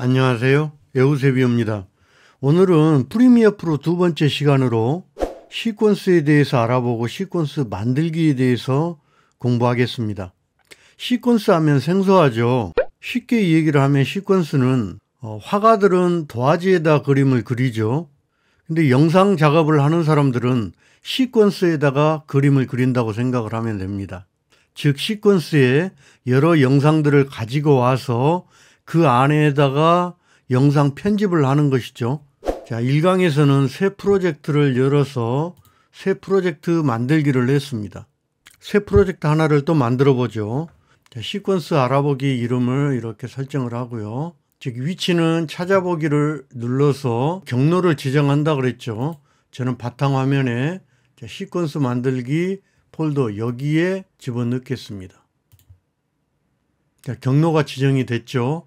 안녕하세요. 에우세비오입니다. 오늘은 프리미어 프로 두 번째 시간으로 시퀀스에 대해서 알아보고 시퀀스 만들기에 대해서 공부하겠습니다. 시퀀스 하면 생소하죠. 쉽게 얘기를 하면 시퀀스는 화가들은 도화지에다 그림을 그리죠. 근데 영상 작업을 하는 사람들은 시퀀스에다가 그림을 그린다고 생각을 하면 됩니다. 즉 시퀀스에 여러 영상들을 가지고 와서 그 안에다가 영상 편집을 하는 것이죠. 자, 1강에서는 새 프로젝트를 열어서 새 프로젝트 만들기를 했습니다. 새 프로젝트 하나를 또 만들어 보죠. 자, 시퀀스 알아보기 이름을 이렇게 설정을 하고요. 즉 위치는 찾아보기를 눌러서 경로를 지정한다 그랬죠. 저는 바탕화면에 시퀀스 만들기 폴더 여기에 집어넣겠습니다. 자, 경로가 지정이 됐죠.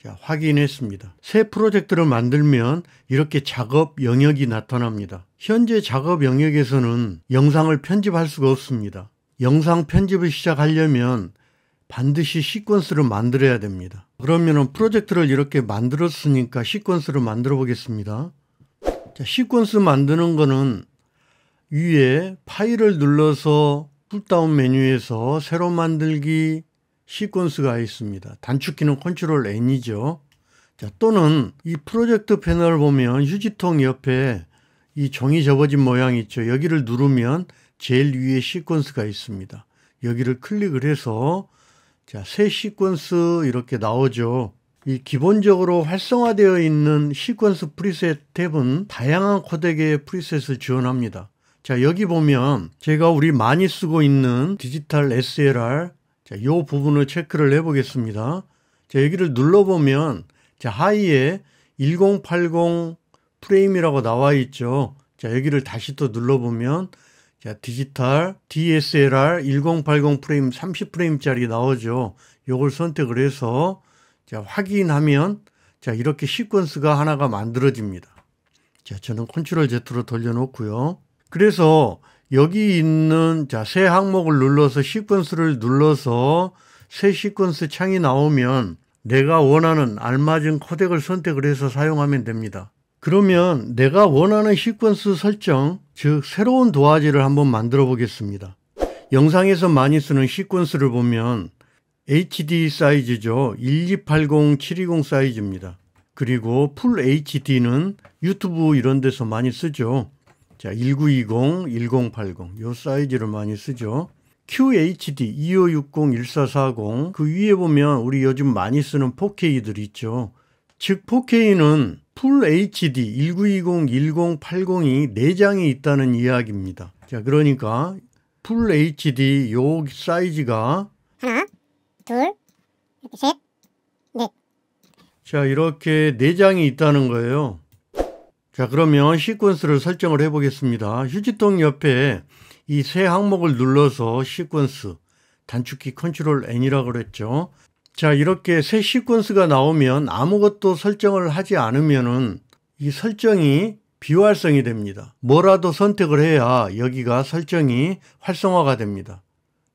자, 확인했습니다. 새 프로젝트를 만들면 이렇게 작업 영역이 나타납니다. 현재 작업 영역에서는 영상을 편집할 수가 없습니다. 영상 편집을 시작하려면 반드시 시퀀스를 만들어야 됩니다. 그러면 프로젝트를 이렇게 만들었으니까 시퀀스를 만들어 보겠습니다. 자, 시퀀스 만드는 거는 위에 파일을 눌러서 풀다운 메뉴에서 새로 만들기 시퀀스가 있습니다. 단축키는 컨트롤 N이죠. 자, 또는 이 프로젝트 패널을 보면 휴지통 옆에 이 종이 접어진 모양 있죠. 여기를 누르면 제일 위에 시퀀스가 있습니다. 여기를 클릭을 해서 자, 새 시퀀스 이렇게 나오죠. 이 기본적으로 활성화되어 있는 시퀀스 프리셋 탭은 다양한 코덱의 프리셋을 지원합니다. 자, 여기 보면 제가 우리 많이 쓰고 있는 디지털 SLR 자, 이 부분을 체크를 해 보겠습니다. 자, 여기를 눌러보면 자, 하이에 1080 프레임이라고 나와 있죠. 자, 여기를 다시 또 눌러보면 자, 디지털 DSLR 1080 프레임 30프레임짜리 나오죠. 요걸 선택을 해서 자, 확인하면 자, 이렇게 시퀀스가 하나가 만들어집니다. 자, 저는 컨트롤 Z로 돌려놓고요. 그래서 여기 있는 자, 새 항목을 눌러서 시퀀스를 눌러서 새 시퀀스 창이 나오면 내가 원하는 알맞은 코덱을 선택을 해서 사용하면 됩니다. 그러면 내가 원하는 시퀀스 설정, 즉 새로운 도화지를 한번 만들어 보겠습니다. 영상에서 많이 쓰는 시퀀스를 보면 HD 사이즈죠. 1280-720 사이즈입니다. 그리고 풀 HD는 유튜브 이런 데서 많이 쓰죠. 자, 1920, 1080 요 사이즈를 많이 쓰죠. QHD 2560, 1440 그 위에 보면 우리 요즘 많이 쓰는 4K들 있죠. 즉 4K는 풀 HD 1920, 1080이 4장이 있다는 이야기입니다. 자, 그러니까 풀 HD 요 사이즈가 하나, 둘, 셋, 넷. 자, 이렇게 4장이 있다는 거예요. 자, 그러면 시퀀스를 설정을 해 보겠습니다. 휴지통 옆에 이 새 항목을 눌러서 시퀀스 단축키 컨트롤 N이라고 그랬죠. 자, 이렇게 새 시퀀스가 나오면 아무것도 설정을 하지 않으면은 이 설정이 비활성이 됩니다. 뭐라도 선택을 해야 여기가 설정이 활성화가 됩니다.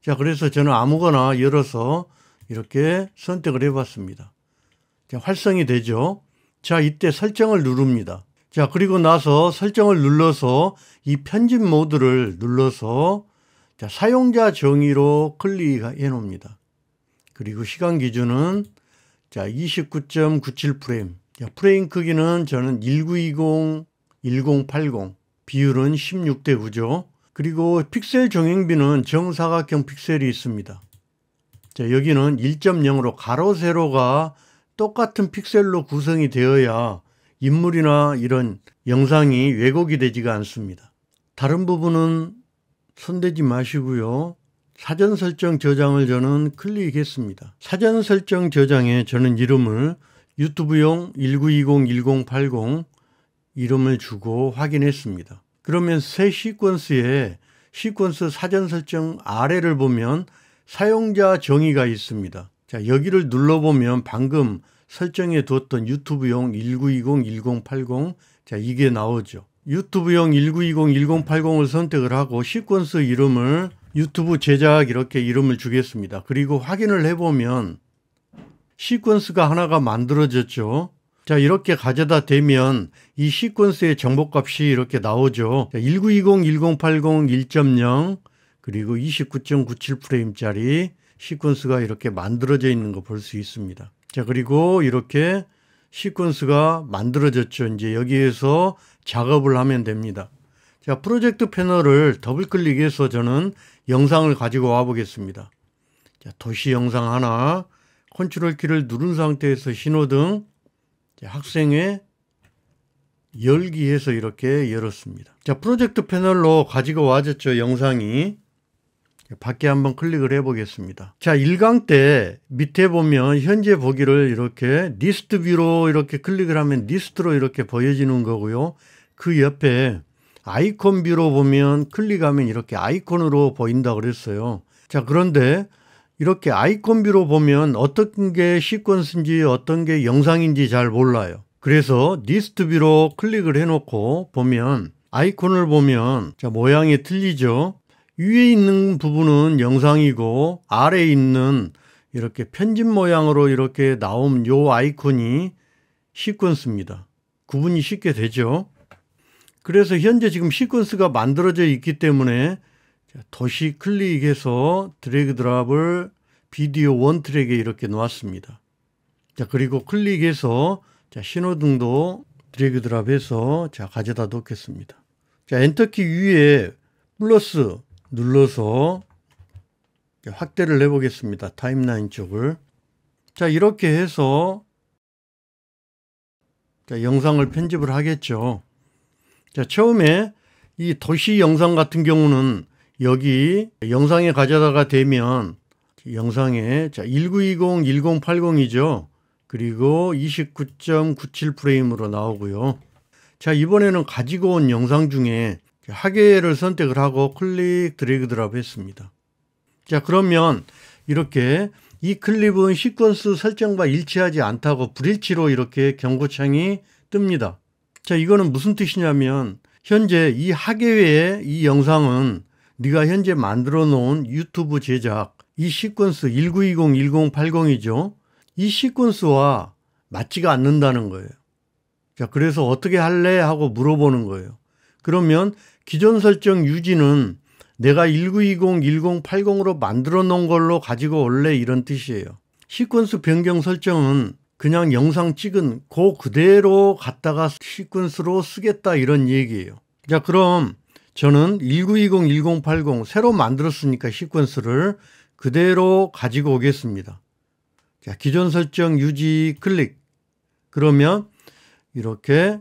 자, 그래서 저는 아무거나 열어서 이렇게 선택을 해 봤습니다. 자, 활성이 되죠. 자, 이때 설정을 누릅니다. 자, 그리고 나서 설정을 눌러서 이 편집 모드를 눌러서 자, 사용자 정의로 클릭해 놓습니다. 그리고 시간 기준은 자, 29.97 프레임. 자, 프레임 크기는 저는 1920, 1080, 비율은 16대 9죠. 그리고 픽셀 종횡비는 정사각형 픽셀이 있습니다. 자, 여기는 1.0으로 가로 세로가 똑같은 픽셀로 구성이 되어야 인물이나 이런 영상이 왜곡이 되지가 않습니다. 다른 부분은 손대지 마시고요. 사전 설정 저장을 저는 클릭했습니다. 사전 설정 저장에 저는 이름을 유튜브용 1920, 1080 이름을 주고 확인했습니다. 그러면 새 시퀀스에 시퀀스 사전 설정 아래를 보면 사용자 정의가 있습니다. 자, 여기를 눌러보면 방금 설정해 두었던 유튜브용 1920, 1080 자, 이게 나오죠. 유튜브용 1920, 1080을 선택을 하고 시퀀스 이름을 유튜브 제작 이렇게 이름을 주겠습니다. 그리고 확인을 해보면 시퀀스가 하나가 만들어졌죠. 자, 이렇게 가져다 대면 이 시퀀스의 정보값이 이렇게 나오죠. 1920, 1080, 1.0 그리고 29.97프레임짜리 시퀀스가 이렇게 만들어져 있는 거 볼 수 있습니다. 자, 그리고 이렇게 시퀀스가 만들어졌죠. 이제 여기에서 작업을 하면 됩니다. 자, 프로젝트 패널을 더블 클릭해서 저는 영상을 가지고 와 보겠습니다. 자, 도시 영상 하나, 컨트롤 키를 누른 상태에서 신호등, 자, 학생회 열기해서 이렇게 열었습니다. 자, 프로젝트 패널로 가지고 와졌죠. 영상이. 밖에 한번 클릭을 해 보겠습니다. 자, 1강 때 밑에 보면 현재 보기를 이렇게 리스트 뷰로 이렇게 클릭을 하면 리스트로 이렇게 보여지는 거고요. 그 옆에 아이콘 뷰로 보면 클릭하면 이렇게 아이콘으로 보인다 그랬어요. 자, 그런데 이렇게 아이콘 뷰로 보면 어떤 게 시퀀스인지 어떤 게 영상인지 잘 몰라요. 그래서 리스트 뷰로 클릭을 해 놓고 보면 아이콘을 보면 자, 모양이 틀리죠. 위에 있는 부분은 영상이고 아래에 있는 이렇게 편집 모양으로 이렇게 나온 요 아이콘이 시퀀스입니다. 구분이 쉽게 되죠. 그래서 현재 지금 시퀀스가 만들어져 있기 때문에 도시 클릭해서 드래그 드랍을 비디오 원 트랙에 이렇게 놓았습니다. 자, 그리고 클릭해서 자, 신호등도 드래그 드랍해서 자, 가져다 놓겠습니다. 자, 엔터키 위에 플러스 눌러서 확대를 해 보겠습니다. 타임라인 쪽을. 자, 이렇게 해서 자, 영상을 편집을 하겠죠. 자, 처음에 이 도시 영상 같은 경우는 여기 영상에 가져다가 대면 영상에 자, 1920, 1080이죠. 그리고 29.97프레임으로 나오고요. 자, 이번에는 가지고 온 영상 중에 하계를 선택을 하고 클릭 드래그 드랍 했습니다. 자, 그러면 이렇게 이 클립은 시퀀스 설정과 일치하지 않다고 불일치로 이렇게 경고창이 뜹니다. 자, 이거는 무슨 뜻이냐면 현재 이 하계회의 이 영상은 네가 현재 만들어 놓은 유튜브 제작 이 시퀀스 1920, 1080이죠. 이 시퀀스와 맞지가 않는다는 거예요. 자, 그래서 어떻게 할래? 하고 물어보는 거예요. 그러면 기존 설정 유지는 내가 1920, 1080으로 만들어 놓은 걸로 가지고 올래 이런 뜻이에요. 시퀀스 변경 설정은 그냥 영상 찍은 그대로 갖다가 시퀀스로 쓰겠다 이런 얘기예요. 자, 그럼 저는 1920, 1080 새로 만들었으니까 시퀀스를 그대로 가지고 오겠습니다. 자, 기존 설정 유지 클릭. 그러면 이렇게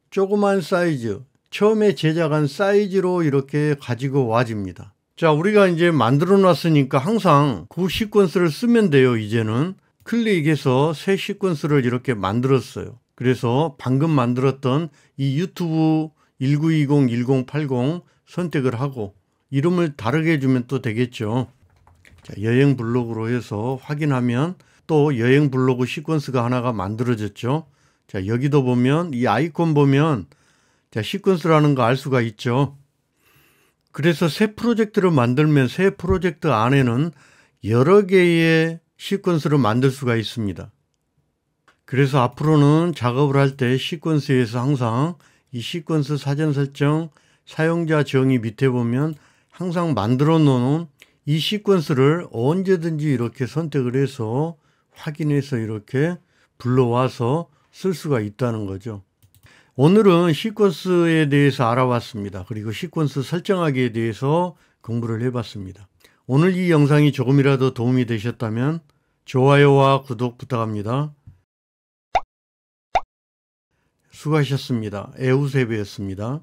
조그만 사이즈 처음에 제작한 사이즈로 이렇게 가지고 와집니다. 자, 우리가 이제 만들어 놨으니까 항상 그 시퀀스를 쓰면 돼요. 이제는 클릭해서 새 시퀀스를 이렇게 만들었어요. 그래서 방금 만들었던 이 유튜브 1920, 1080 선택을 하고 이름을 다르게 해주면 또 되겠죠. 자, 여행 블로그로 해서 확인하면 또 여행 블로그 시퀀스가 하나가 만들어졌죠. 자, 여기도 보면 이 아이콘 보면 자, 시퀀스라는 거 알 수가 있죠. 그래서 새 프로젝트를 만들면 새 프로젝트 안에는 여러 개의 시퀀스를 만들 수가 있습니다. 그래서 앞으로는 작업을 할 때 시퀀스에서 항상 이 시퀀스 사전 설정 사용자 정의 밑에 보면 항상 만들어 놓은 이 시퀀스를 언제든지 이렇게 선택을 해서 확인해서 이렇게 불러와서 쓸 수가 있다는 거죠. 오늘은 시퀀스에 대해서 알아봤습니다. 그리고 시퀀스 설정하기에 대해서 공부를 해봤습니다. 오늘 이 영상이 조금이라도 도움이 되셨다면 좋아요와 구독 부탁합니다. 수고하셨습니다. 에우세베였습니다.